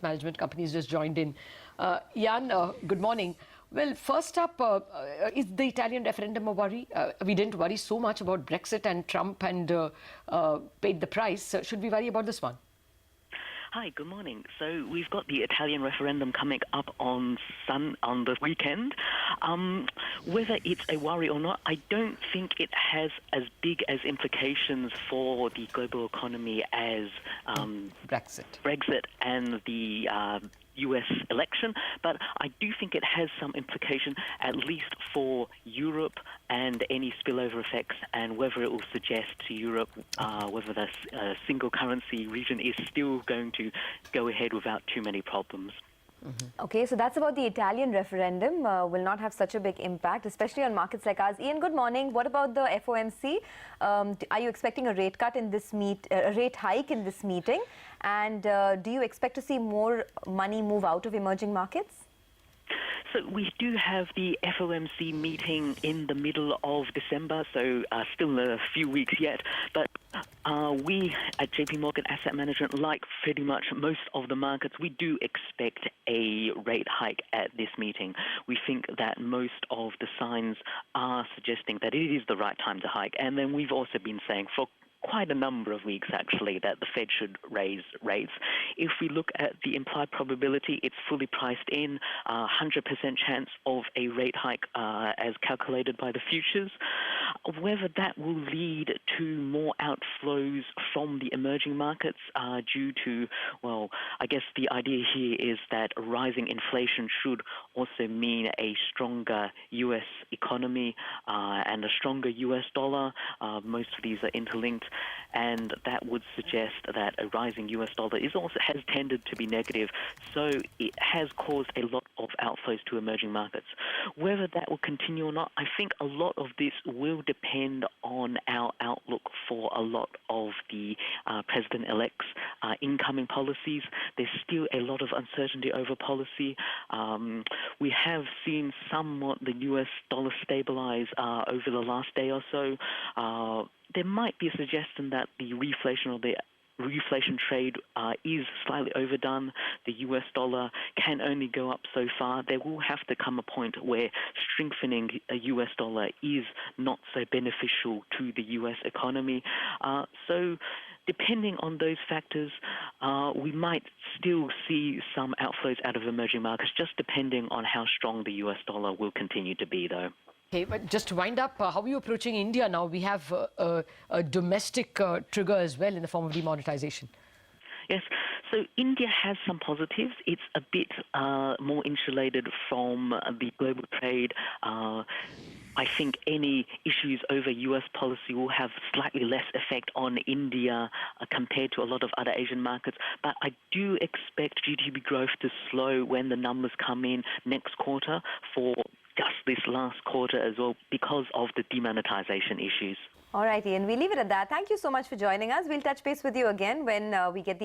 management companies just joined in. Jan, good morning. Well, first up, is the Italian referendum a worry? We didn't worry so much about Brexit and Trump and paid the price. Should we worry about this one? Hi, good morning. So we've got the Italian referendum coming up on the weekend. Whether it's a worry or not, I don't think it has as big as implications for the global economy as Brexit and the US election, but I do think it has some implication, at least for Europe and any spillover effects, and whether it will suggest to Europe whether the single currency region is still going to go ahead without too many problems. Okay, so that's about the Italian referendum. Will not have such a big impact, especially on markets like ours. Ian, good morning. What about the FOMC? Are you expecting a rate cut in this a rate hike in this meeting? And do you expect to see more money move out of emerging markets? So we do have the FOMC meeting in the middle of December, so still a few weeks yet. But we at JP Morgan Asset Management, like pretty much most of the markets, we do expect a rate hike at this meeting. We think that most of the signs are suggesting that it is the right time to hike. And then we've also been saying for quite a number of weeks, actually, that the Fed should raise rates. If we look at the implied probability, it's fully priced in, 100% chance of a rate hike as calculated by the futures. Whether that will lead to more outflows from the emerging markets due to, well, I guess the idea here is that rising inflation should also mean a stronger US economy and a stronger US dollar. Most of these are interlinked. And that would suggest that a rising US dollar has tended to be negative. So it has caused a lot of outflows to emerging markets. Whether that will continue or not, I think a lot of this will depend on our outlook for a lot of the president-elect's incoming policies. There's still a lot of uncertainty over policy. We have seen somewhat the US dollar stabilize over the last day or so. There might be a suggestion that the reflation or the reflation trade is slightly overdone. The US dollar can only go up so far. There will have to come a point where strengthening a US dollar is not so beneficial to the US economy. So depending on those factors, we might still see some outflows out of emerging markets, just depending on how strong the US dollar will continue to be, though. Okay, but just to wind up, how are you approaching India now? We have a domestic trigger as well in the form of demonetization. Yes, so India has some positives. It's a bit more insulated from the global trade. I think any issues over US policy will have slightly less effect on India compared to a lot of other Asian markets. But I do expect GDP growth to slow when the numbers come in next quarter for just this last quarter as well because of the demonetization issues. All right, Ian, we'll leave it at that. Thank you so much for joining us. We'll touch base with you again when we get the